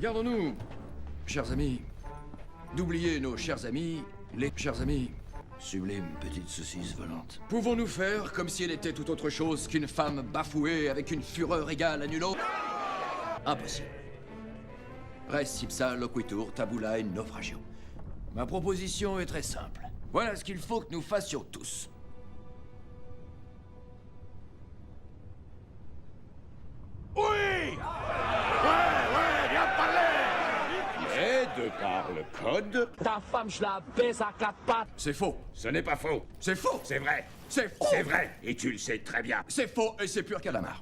Gardons-nous, chers amis, d'oublier nos chers amis, les chers amis. Sublime petite saucisse volante. Pouvons-nous faire comme si elle était tout autre chose qu'une femme bafouée avec une fureur égale à nulle autre? Impossible. Res ipsa loquitur tabulae naufragio. Ma proposition est très simple. Voilà ce qu'il faut que nous fassions tous. Oui! Ouais, bien parlé! Et de par le code... Ta femme, je la baise à quatre pattes. C'est faux. Ce n'est pas faux. C'est faux. C'est vrai. C'est faux. C'est vrai. Et tu le sais très bien. C'est faux et c'est pur calamar.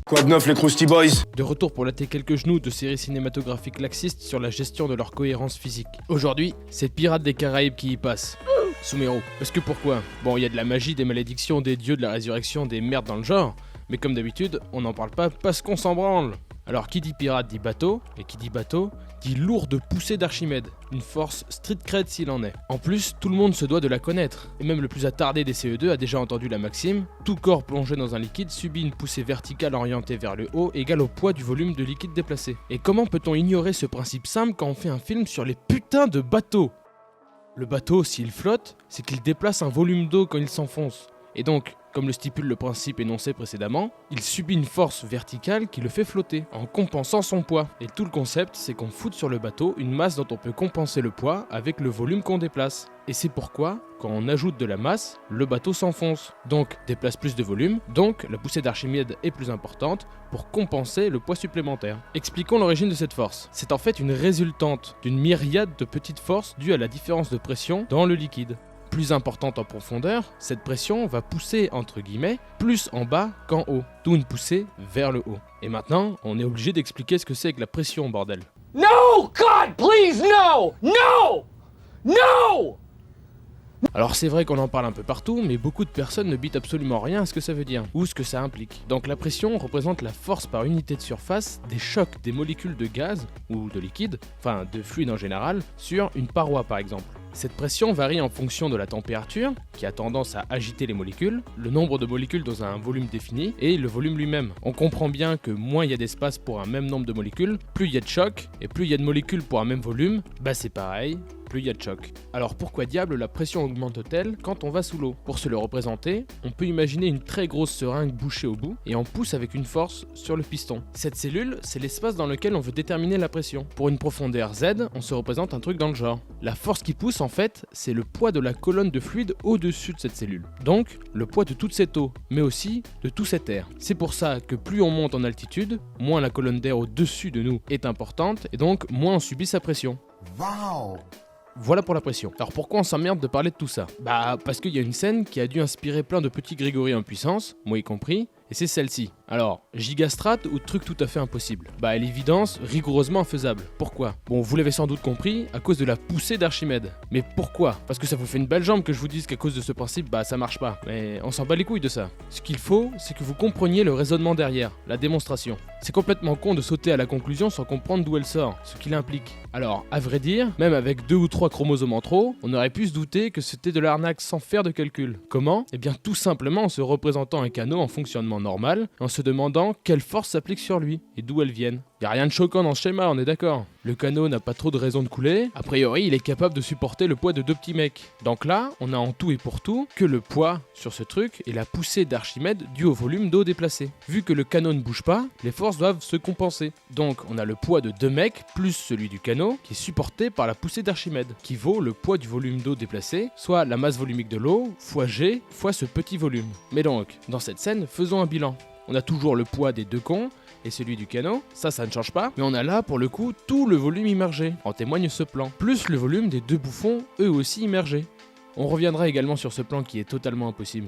Quoi de neuf les Krusty Boys? De retour pour latter quelques genoux de séries cinématographiques laxistes sur la gestion de leur cohérence physique. Aujourd'hui, c'est Pirates des Caraïbes qui y passe. Sumero. Parce que pourquoi? Bon, il y a de la magie, des malédictions, des dieux, de la résurrection, des merdes dans le genre, mais comme d'habitude, on n'en parle pas parce qu'on s'en branle. Alors qui dit pirate dit bateau, et qui dit bateau dit lourde poussée d'Archimède, une force street cred s'il en est. En plus, tout le monde se doit de la connaître, et même le plus attardé des CE2 a déjà entendu la maxime, tout corps plongé dans un liquide subit une poussée verticale orientée vers le haut égale au poids du volume de liquide déplacé. Et comment peut-on ignorer ce principe simple quand on fait un film sur les putains de bateaux? Le bateau, s'il flotte, c'est qu'il déplace un volume d'eau quand il s'enfonce, et donc, comme le stipule le principe énoncé précédemment, il subit une force verticale qui le fait flotter, en compensant son poids. Et tout le concept, c'est qu'on foute sur le bateau une masse dont on peut compenser le poids avec le volume qu'on déplace. Et c'est pourquoi, quand on ajoute de la masse, le bateau s'enfonce, donc déplace plus de volume, donc la poussée d'Archimède est plus importante pour compenser le poids supplémentaire. Expliquons l'origine de cette force. C'est en fait une résultante d'une myriade de petites forces dues à la différence de pression dans le liquide. Plus importante en profondeur, cette pression va pousser entre guillemets plus en bas qu'en haut, d'où une poussée vers le haut. Et maintenant, on est obligé d'expliquer ce que c'est que la pression, bordel. No, God, please, no! No! No! Alors c'est vrai qu'on en parle un peu partout, mais beaucoup de personnes ne bitent absolument rien à ce que ça veut dire, ou ce que ça implique. Donc la pression représente la force par unité de surface des chocs des molécules de gaz, ou de liquide, enfin de fluide en général, sur une paroi par exemple. Cette pression varie en fonction de la température, qui a tendance à agiter les molécules, le nombre de molécules dans un volume défini, et le volume lui-même. On comprend bien que moins il y a d'espace pour un même nombre de molécules, plus il y a de chocs, et plus il y a de molécules pour un même volume, bah c'est pareil, plus il y a de chocs. Alors pourquoi diable la pression augmente-t-elle quand on va sous l'eau? Pour se le représenter, on peut imaginer une très grosse seringue bouchée au bout, et on pousse avec une force sur le piston. Cette cellule, c'est l'espace dans lequel on veut déterminer la pression. Pour une profondeur Z, on se représente un truc dans le genre. La force qui pousse, en fait, c'est le poids de la colonne de fluide au-dessus de cette cellule. Donc, le poids de toute cette eau, mais aussi de tout cet air. C'est pour ça que plus on monte en altitude, moins la colonne d'air au-dessus de nous est importante, et donc moins on subit sa pression. Wow! Voilà pour la pression. Alors pourquoi on s'emmerde de parler de tout ça? Bah parce qu'il y a une scène qui a dû inspirer plein de petits Grégory en puissance, moi y compris, et c'est celle-ci. Alors, gigastrate ou truc tout à fait impossible? Bah à l'évidence, rigoureusement infaisable. Pourquoi? Bon, vous l'avez sans doute compris, à cause de la poussée d'Archimède. Mais pourquoi? Parce que ça vous fait une belle jambe que je vous dise qu'à cause de ce principe, bah ça marche pas. Mais on s'en bat les couilles de ça. Ce qu'il faut, c'est que vous compreniez le raisonnement derrière, la démonstration. C'est complètement con de sauter à la conclusion sans comprendre d'où elle sort, ce qu'il implique. Alors, à vrai dire, même avec 2 ou 3 chromosomes en trop, on aurait pu se douter que c'était de l'arnaque sans faire de calcul. Comment? Eh bien tout simplement en se représentant un canot en fonctionnement normal, en se demandant quelle force s'applique sur lui, et d'où elles viennent. Y a rien de choquant dans ce schéma, on est d'accord. Le canot n'a pas trop de raison de couler, a priori il est capable de supporter le poids de 2 petits mecs. Donc là, on a en tout et pour tout que le poids sur ce truc et la poussée d'Archimède due au volume d'eau déplacé. Vu que le canot ne bouge pas, les forces doivent se compenser. Donc on a le poids de 2 mecs plus celui du canot qui est supporté par la poussée d'Archimède, qui vaut le poids du volume d'eau déplacé, soit la masse volumique de l'eau, fois G, fois ce petit volume. Mais donc, dans cette scène, faisons un bilan. On a toujours le poids des 2 cons et celui du canot, ça ne change pas, mais on a là pour le coup tout le volume immergé, en témoigne ce plan, plus le volume des 2 bouffons, eux aussi immergés. On reviendra également sur ce plan qui est totalement impossible.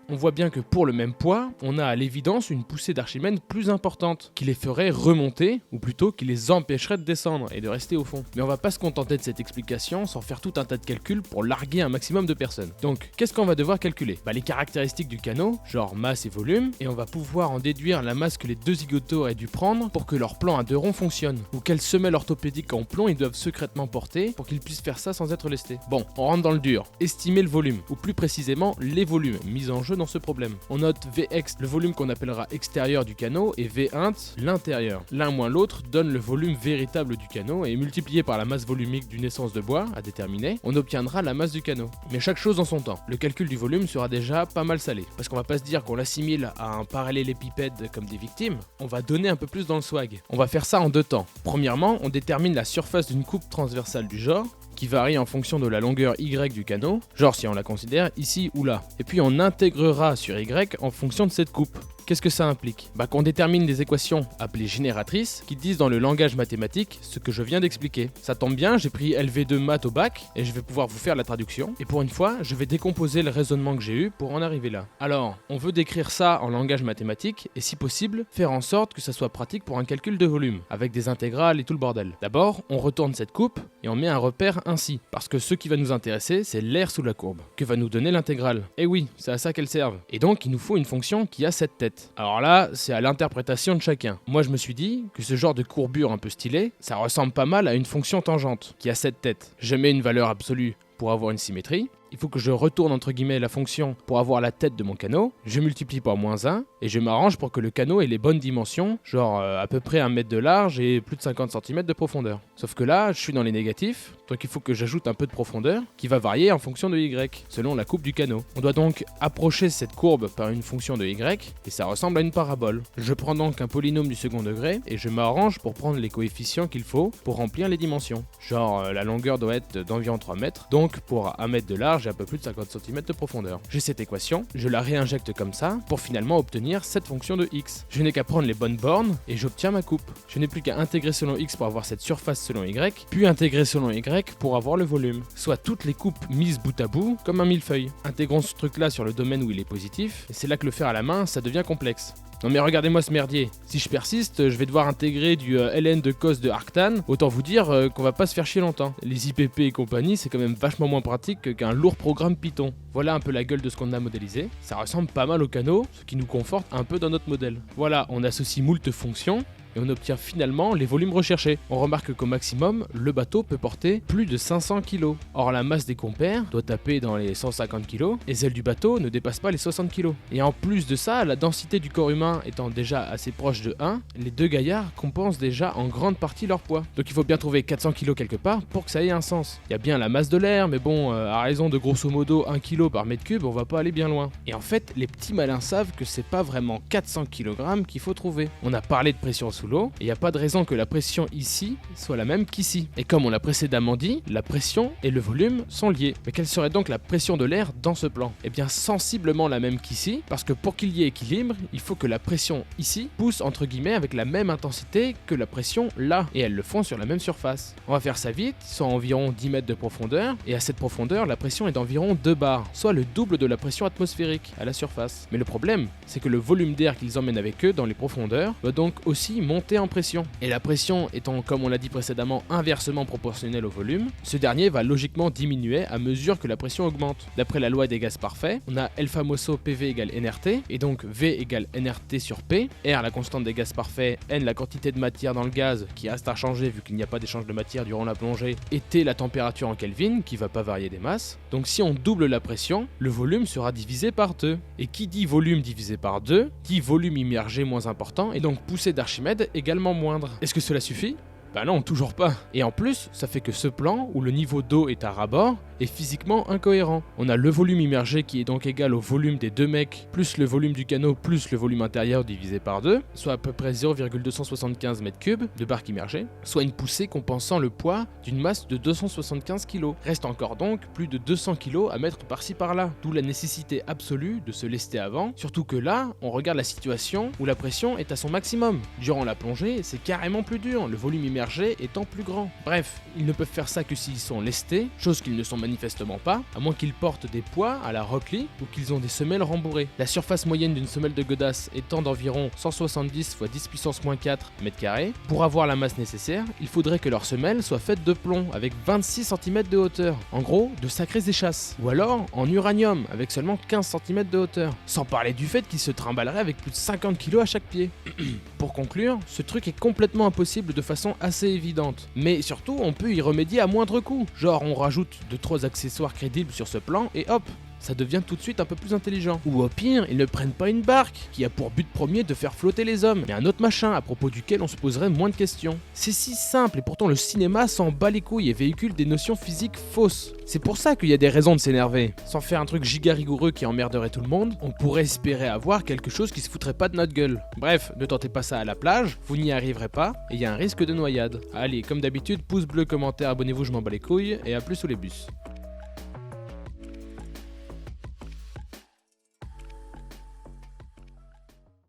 On voit bien que pour le même poids, on a à l'évidence une poussée d'Archimède plus importante, qui les ferait remonter, ou plutôt qui les empêcherait de descendre et de rester au fond. Mais on va pas se contenter de cette explication sans faire tout un tas de calculs pour larguer un maximum de personnes. Donc, qu'est-ce qu'on va devoir calculer? Les caractéristiques du canot, genre masse et volume, et on va pouvoir en déduire la masse que les deux zigotos auraient dû prendre pour que leur plan à deux ronds fonctionne, ou quelle semelle orthopédique en plomb ils doivent secrètement porter pour qu'ils puissent faire ça sans être lestés. Bon, on rentre dans le dur. Estimer le volume, ou plus précisément les volumes mis en jeu dans ce problème. On note Vx, le volume qu'on appellera extérieur du canot, et Vint, l'intérieur. L'un moins l'autre donne le volume véritable du canot, et multiplié par la masse volumique d'une essence de bois à déterminer, on obtiendra la masse du canot. Mais chaque chose en son temps. Le calcul du volume sera déjà pas mal salé, parce qu'on va pas se dire qu'on l'assimile à un parallélépipède comme des victimes, on va donner un peu plus dans le swag. On va faire ça en deux temps. Premièrement, on détermine la surface d'une coupe transversale du genre, qui varie en fonction de la longueur Y du canot, genre si on la considère ici ou là. Et puis on intégrera sur Y en fonction de cette coupe. Qu'est-ce que ça implique? Qu'on détermine des équations appelées génératrices qui disent dans le langage mathématique ce que je viens d'expliquer. Ça tombe bien, j'ai pris LV2 maths au bac et je vais pouvoir vous faire la traduction. Et pour une fois, je vais décomposer le raisonnement que j'ai eu pour en arriver là. Alors, on veut décrire ça en langage mathématique et si possible, faire en sorte que ça soit pratique pour un calcul de volume, avec des intégrales et tout le bordel. D'abord, on retourne cette coupe et on met un repère ainsi, parce que ce qui va nous intéresser, c'est l'air sous la courbe, que va nous donner l'intégrale. Et oui, c'est à ça qu'elle serve. Et donc, il nous faut une fonction qui a cette tête. Alors là, c'est à l'interprétation de chacun. Moi, je me suis dit que ce genre de courbure un peu stylée, ça ressemble pas mal à une fonction tangente, qui a cette tête. Je mets une valeur absolue pour avoir une symétrie. Il faut que je retourne entre guillemets la fonction pour avoir la tête de mon canot, je multiplie par -1 et je m'arrange pour que le canot ait les bonnes dimensions, genre à peu près 1 mètre de large et plus de 50 cm de profondeur. Sauf que là, je suis dans les négatifs, donc il faut que j'ajoute un peu de profondeur qui va varier en fonction de Y, selon la coupe du canot. On doit donc approcher cette courbe par une fonction de Y et ça ressemble à une parabole. Je prends donc un polynôme du second degré et je m'arrange pour prendre les coefficients qu'il faut pour remplir les dimensions. Genre la longueur doit être d'environ 3 mètres, donc pour 1 mètre de large, j'ai un peu plus de 50 cm de profondeur. J'ai cette équation, je la réinjecte comme ça pour finalement obtenir cette fonction de x. Je n'ai qu'à prendre les bonnes bornes et j'obtiens ma coupe. Je n'ai plus qu'à intégrer selon x pour avoir cette surface selon y, puis intégrer selon y pour avoir le volume. Soit toutes les coupes mises bout à bout comme un millefeuille. Intégrons ce truc là sur le domaine où il est positif, et c'est là que le faire à la main ça devient complexe. Non mais regardez-moi ce merdier, si je persiste, je vais devoir intégrer du ln de cos de arctan, autant vous dire qu'on va pas se faire chier longtemps. Les IPP et compagnie, c'est quand même vachement moins pratique qu'un lourd programme Python. Voilà un peu la gueule de ce qu'on a modélisé, ça ressemble pas mal au canot, ce qui nous conforte un peu dans notre modèle. Voilà, on associe moult fonctions, et on obtient finalement les volumes recherchés. On remarque qu'au maximum, le bateau peut porter plus de 500 kg. Or la masse des compères doit taper dans les 150 kg, et celle du bateau ne dépasse pas les 60 kg. Et en plus de ça, la densité du corps humain étant déjà assez proche de 1, les deux gaillards compensent déjà en grande partie leur poids. Donc il faut bien trouver 400 kg quelque part pour que ça ait un sens. Il y a bien la masse de l'air, mais bon, à raison de grosso modo 1 kg par mètre cube, on va pas aller bien loin. Et en fait, les petits malins savent que c'est pas vraiment 400 kg qu'il faut trouver. On a parlé de pression sous l'eau, et il n'y a pas de raison que la pression ici soit la même qu'ici. Et comme on l'a précédemment dit, la pression et le volume sont liés. Mais quelle serait donc la pression de l'air dans ce plan? Eh bien sensiblement la même qu'ici, parce que pour qu'il y ait équilibre, il faut que la pression ici pousse entre guillemets avec la même intensité que la pression là, et elles le font sur la même surface. On va faire ça vite, soit environ 10 mètres de profondeur, et à cette profondeur, la pression est d'environ 2 bars, soit le double de la pression atmosphérique à la surface. Mais le problème, c'est que le volume d'air qu'ils emmènent avec eux dans les profondeurs doit donc aussi monter en pression. Et la pression étant, comme on l'a dit précédemment, inversement proportionnelle au volume, ce dernier va logiquement diminuer à mesure que la pression augmente. D'après la loi des gaz parfaits, on a El famoso PV égale nRT, et donc V égale nRT sur P, R la constante des gaz parfaits, N la quantité de matière dans le gaz qui reste inchangée vu qu'il n'y a pas d'échange de matière durant la plongée, et T la température en Kelvin qui va pas varier des masses. Donc si on double la pression, le volume sera divisé par 2. Et qui dit volume divisé par 2, dit volume immergé moins important, et donc poussée d'Archimède également moindre. Est-ce que cela suffit? Bah non, toujours pas. Et en plus, ça fait que ce plan, où le niveau d'eau est à ras-bord, est physiquement incohérent. On a le volume immergé qui est donc égal au volume des deux mecs, plus le volume du canot, plus le volume intérieur divisé par 2, soit à peu près 0,275 m3 de barque immergée, soit une poussée compensant le poids d'une masse de 275 kg. Reste encore donc plus de 200 kg à mettre par-ci par-là, d'où la nécessité absolue de se lester avant, surtout que là, on regarde la situation où la pression est à son maximum. Durant la plongée, c'est carrément plus dur, le volume immergé étant plus grand. Bref, ils ne peuvent faire ça que s'ils sont lestés, chose qu'ils ne sont manifestement Manifestement pas, à moins qu'ils portent des poids à la Rock Lee ou qu'ils ont des semelles rembourrées. La surface moyenne d'une semelle de godasse étant d'environ 170 x 10 puissance moins 4 m², pour avoir la masse nécessaire, il faudrait que leur semelle soit faite de plomb avec 26 cm de hauteur. En gros, de sacrées échasses. Ou alors en uranium avec seulement 15 cm de hauteur. Sans parler du fait qu'ils se trimballeraient avec plus de 50 kg à chaque pied. Pour conclure, ce truc est complètement impossible de façon assez évidente. Mais surtout, on peut y remédier à moindre coût. Genre, on rajoute 2-3 accessoires crédibles sur ce plan et hop, ça devient tout de suite un peu plus intelligent. Ou au pire, ils ne prennent pas une barque, qui a pour but premier de faire flotter les hommes, mais un autre machin à propos duquel on se poserait moins de questions. C'est si simple et pourtant le cinéma s'en bat les couilles et véhicule des notions physiques fausses. C'est pour ça qu'il y a des raisons de s'énerver. Sans faire un truc giga rigoureux qui emmerderait tout le monde, on pourrait espérer avoir quelque chose qui se foutrait pas de notre gueule. Bref, ne tentez pas ça à la plage, vous n'y arriverez pas, et il y a un risque de noyade. Allez, comme d'habitude, pouce bleu, commentaire, abonnez-vous, je m'en bats les couilles, et à plus sous les bus.